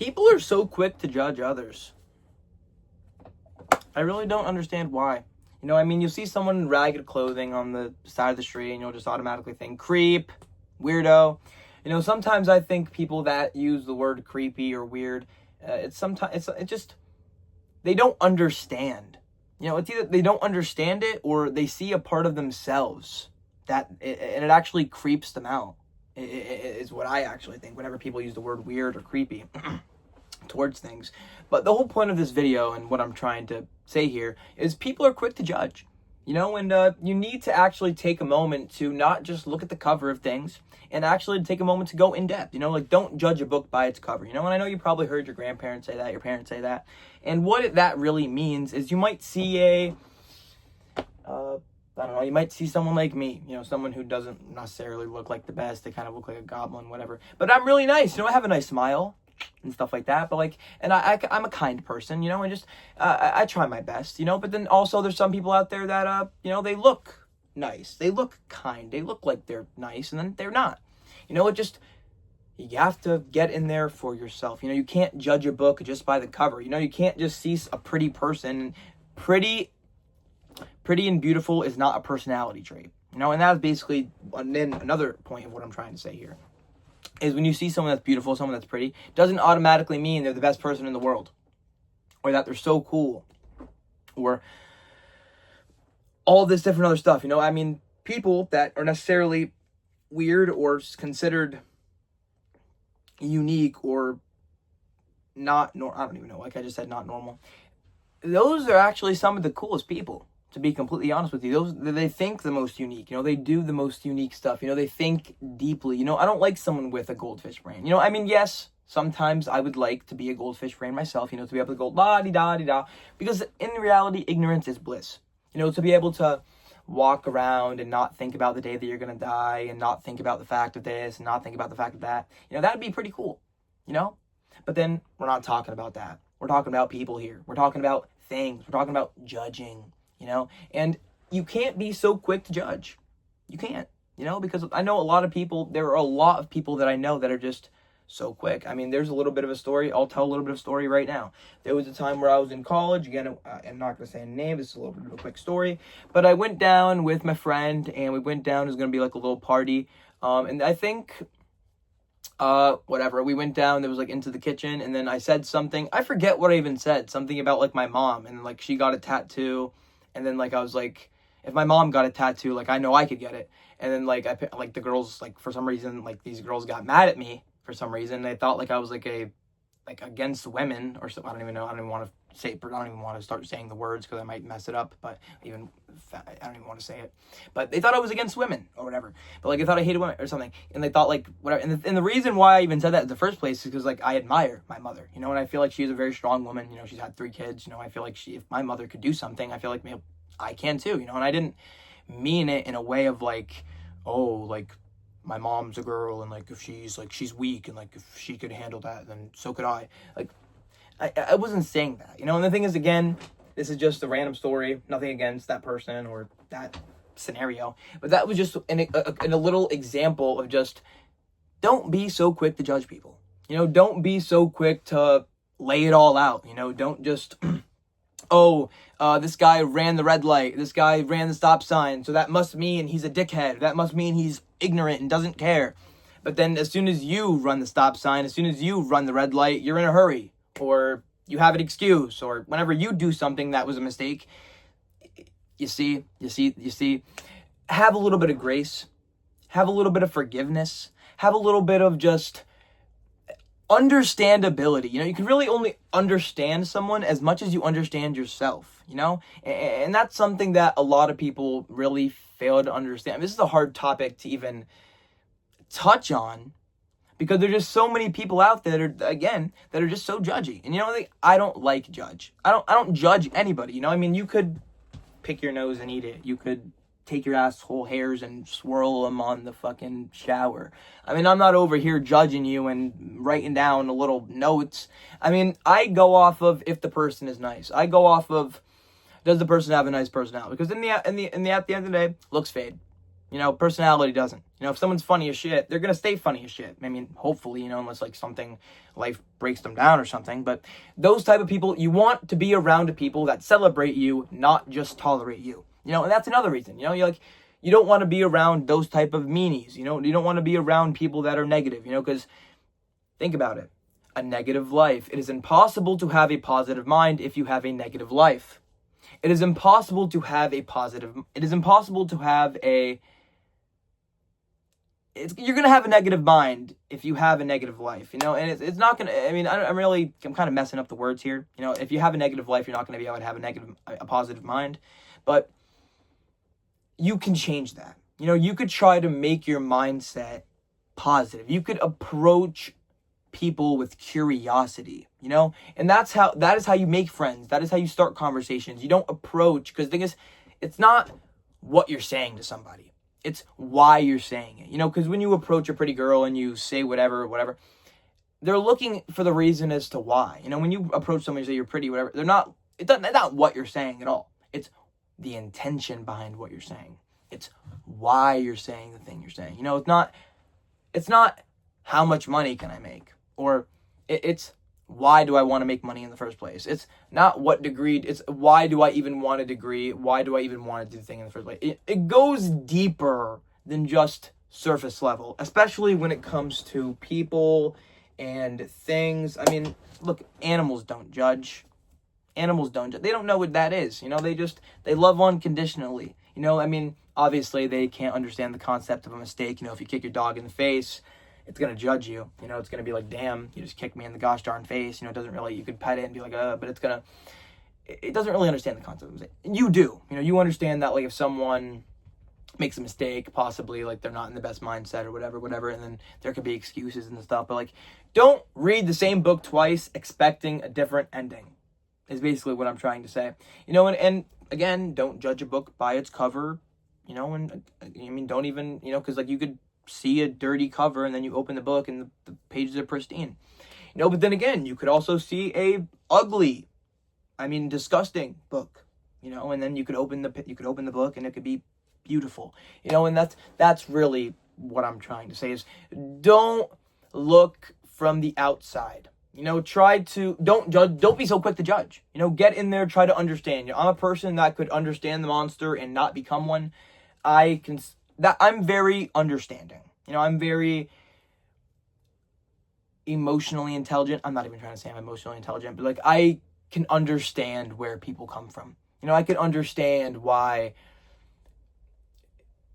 People are so quick to judge others. I really don't understand why. You know, I mean, you see someone in ragged clothing on the side of the street and you'll just automatically think creep, weirdo. You know, sometimes I think people that use the word creepy or weird, it's just, they don't understand. You know, it's either they don't understand it or they see a part of themselves and it actually creeps them out. Is what I actually think whenever people use the word weird or creepy towards things. But the whole point of this video and what I'm trying to say here is people are quick to judge. You know, and you need to actually take a moment to not just look at the cover of things and actually take a moment to go in depth. You know, like, don't judge a book by its cover. You know, and I know you probably heard your grandparents say that, your parents say that. And what that really means is you might see I don't know, you might see someone like me, you know, someone who doesn't necessarily look like the best. They kind of look like a goblin, whatever. But I'm really nice, you know, I have a nice smile and stuff like that. But like, and I'm a kind person, you know, and just, I try my best, you know. But then also there's some people out there that, you know, they look nice. They look kind. They look like they're nice and then they're not. You know, you have to get in there for yourself. You know, you can't judge a book just by the cover. You know, you can't just see a pretty person. Pretty and beautiful is not a personality trait. You know, and that's basically another point of what I'm trying to say here. Is when you see someone that's beautiful, someone that's pretty, doesn't automatically mean they're the best person in the world. Or that they're so cool. Or all this different other stuff. You know, I mean, people that are necessarily weird or considered unique or not, I don't even know, like I just said, not normal. Those are actually some of the coolest people, to be completely honest with you. They think the most unique, you know, they do the most unique stuff, you know, they think deeply. You know, I don't like someone with a goldfish brain. You know, I mean, yes, sometimes I would like to be a goldfish brain myself, you know, to be able to go la-di-da-di-da, because in reality, ignorance is bliss. You know, to be able to walk around and not think about the day that you're going to die and not think about the fact of this and not think about the fact of that, you know, that'd be pretty cool, you know? But then we're not talking about that. We're talking about people here. We're talking about things. We're talking about judging, you know? And you can't be so quick to judge. You can't, you know, because I know there are a lot of people that I know that are just so quick. I mean, there's a little bit of a story. I'll tell a little bit of a story right now. There was a time where I was in college. Again, I'm not going to say a name. This is a little bit of a quick story. But I went down with my friend, and we went down. It was going to be like a little party. And I think, whatever. We went down. There was like into the kitchen, and then I said something. I forget what I even said. Something about like my mom, and like she got a tattoo. And then like I was like, if my mom got a tattoo, like I know I could get it. And then like the girls, like for some reason, like these girls got mad at me. For some reason, they thought like I was like against women or something. I don't even know. I don't even want to say. I don't even want to start saying the words because I might mess it up. But I don't even want to say it. But they thought I was against women or whatever. But like I thought I hated women or something. And they thought like whatever. And the reason why I even said that in the first place is because like I admire my mother. You know, and I feel like she's a very strong woman. You know, she's had 3 kids. You know, I feel like if my mother could do something, I feel like maybe I can too. You know, and I didn't mean it in a way of like, oh, like my mom's a girl and like if she's weak and like if she could handle that then so could I. Like I wasn't saying that, you know. And the thing is, again, this is just a random story, nothing against that person or that scenario, but that was just in a little example of just don't be so quick to judge people. You know, don't be so quick to lay it all out. You know, don't just this guy ran the red light, this guy ran the stop sign, so that must mean he's a dickhead, that must mean he's ignorant and doesn't care. But then as soon as you run the stop sign, as soon as you run the red light, you're in a hurry, or you have an excuse, or whenever you do something that was a mistake, you see, have a little bit of grace, have a little bit of forgiveness, have a little bit of just understandability. You know, you can really only understand someone as much as you understand yourself, you know? And that's something that a lot of people really fail to understand. This is a hard topic to even touch on because there's just so many people out there that are just so judgy. And you know, I don't like judge. I don't judge anybody, you know? I mean, you could pick your nose and eat it. You could take your asshole hairs and swirl them on the fucking shower. I mean, I'm not over here judging you and writing down little notes. I mean, I go off of if the person is nice. I go off of does the person have a nice personality? Because at the end of the day, looks fade. You know, personality doesn't. You know, if someone's funny as shit, they're going to stay funny as shit. I mean, hopefully, you know, unless like something, life breaks them down or something. But those type of people, you want to be around people that celebrate you, not just tolerate you. You know, and that's another reason. You know, you're like, you don't want to be around those type of meanies. You know, you don't want to be around people that are negative, you know, because think about it. A negative life. It is impossible to have a positive mind if you have a negative life. It is impossible to have a positive, it is impossible to have a, you're going to have a negative mind if you have a negative life, you know, and it's not going to, I mean, I'm kind of messing up the words here. You know, if you have a negative life, you're not going to be able to have a positive mind, but you can change that. You know, you could try to make your mindset positive. You could approach people with curiosity, you know, and that is how you make friends. That is how you start conversations. You don't approach, because the thing is, it's not what you're saying to somebody, it's why you're saying it, you know, because when you approach a pretty girl and you say whatever, they're looking for the reason as to why. You know, when you approach somebody and say you're pretty, whatever, it's not what you're saying at all. It's the intention behind what you're saying. It's why you're saying the thing you're saying. You know, it's not how much money can I make, or it's why do I want to make money in the first place. It's not what degree, it's why do I even want a degree, why do I even want to do the thing in the first place. It goes deeper than just surface level, especially when it comes to people and things. I mean, look, animals don't judge. They don't know what that is. You know, they love unconditionally. You know, I mean, obviously they can't understand the concept of a mistake. You know, if you kick your dog in the face, it's going to judge you. You know, it's going to be like, damn, you just kicked me in the gosh darn face. You know, it doesn't really, you could pet it and be like, but it doesn't really understand the concept of a mistake. You do. You know, you understand that, like, if someone makes a mistake, possibly, like, they're not in the best mindset or whatever, and then there could be excuses and stuff. But, like, don't read the same book twice expecting a different ending, is basically what I'm trying to say. You know, and again, don't judge a book by its cover, you know, and I mean, don't even, you know, because, like, you could see a dirty cover and then you open the book and the pages are pristine, you know. But then again, you could also see a ugly, disgusting book, you know, and then you could open the book and it could be beautiful, you know. And that's really what I'm trying to say, is don't look from the outside. You know, don't judge, don't be so quick to judge. You know, get in there, try to understand. You know, I'm a person that could understand the monster and not become one. I'm very understanding. You know, I'm very emotionally intelligent. I'm not even trying to say I'm emotionally intelligent, but, like, I can understand where people come from. You know, I can understand why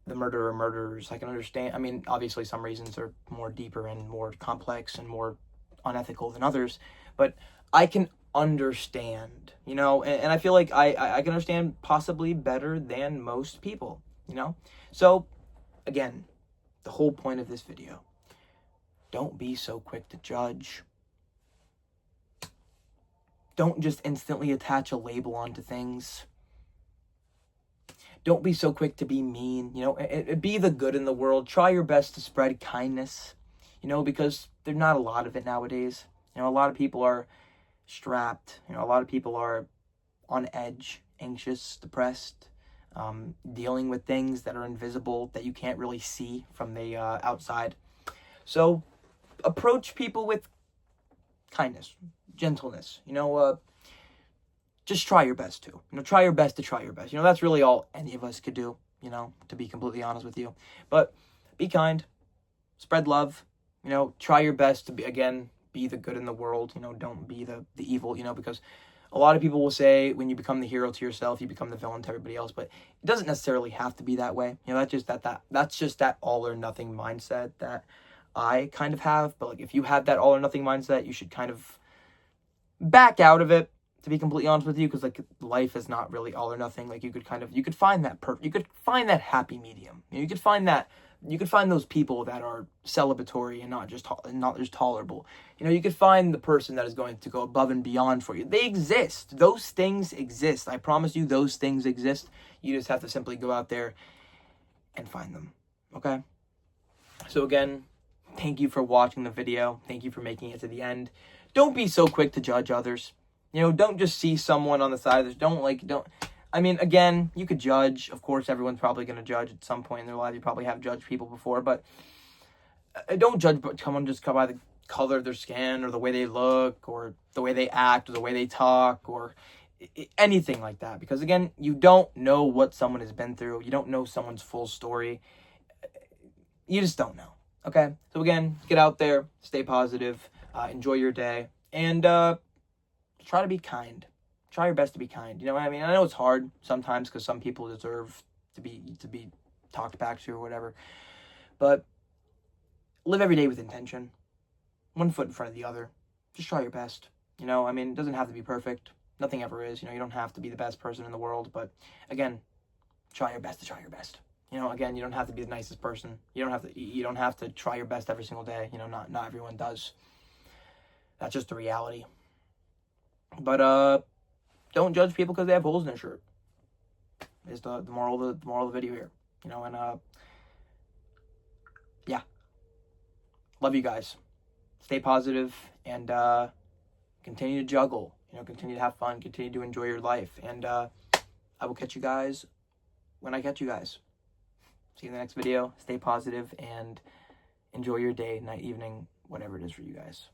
the murderer murders. I can understand. I mean, obviously some reasons are more deeper and more complex and more unethical than others, but I can understand, you know, and I feel like I can understand possibly better than most people, you know. So again, the whole point of this video, don't be so quick to judge. Don't just instantly attach a label onto things. Don't be so quick to be mean, you know. Be the good in the world. Try your best to spread kindness, you know, because there's not a lot of it nowadays. You know, a lot of people are strapped. You know, a lot of people are on edge, anxious, depressed, dealing with things that are invisible, that you can't really see from the outside. So approach people with kindness, gentleness, you know. Just try your best to. You know, try your best to try your best. You know, that's really all any of us could do, you know, to be completely honest with you. But be kind, spread love, you know, try your best to be the good in the world, you know, don't be the evil, you know, because a lot of people will say when you become the hero to yourself, you become the villain to everybody else, but it doesn't necessarily have to be that way. You know, that's just that all or nothing mindset that I kind of have. But, like, if you have that all or nothing mindset, you should kind of back out of it, to be completely honest with you, because, like, life is not really all or nothing. Like, you could find that happy medium. You know, you could find those people that are celebratory and not just tolerable. You know, you could find the person that is going to go above and beyond for you. They exist. Those things exist. I promise you, those things exist. You just have to simply go out there and find them. Okay? So again, thank you for watching the video. Thank you for making it to the end. Don't be so quick to judge others. You know, don't just see someone on the side of this. I mean, again, you could judge. Of course, everyone's probably going to judge at some point in their life. You probably have judged people before, but don't judge someone just by the color of their skin or the way they look or the way they act or the way they talk or anything like that. Because again, you don't know what someone has been through. You don't know someone's full story. You just don't know. Okay? So again, get out there, stay positive, enjoy your day, and try to be kind. Try your best to be kind. You know what I mean? I know it's hard sometimes because some people deserve to be talked back to or whatever. But live every day with intention. One foot in front of the other. Just try your best. You know, I mean, it doesn't have to be perfect. Nothing ever is. You know, you don't have to be the best person in the world. But again, try your best to try your best. You know, again, you don't have to be the nicest person. You don't have to try your best every single day. You know, not everyone does. That's just the reality. But don't judge people because they have holes in their shirt. Is the moral of the video here. You know, and yeah. Love you guys. Stay positive and continue to juggle. You know, continue to have fun. Continue to enjoy your life. And I will catch you guys when I catch you guys. See you in the next video. Stay positive and enjoy your day, night, evening, whatever it is for you guys.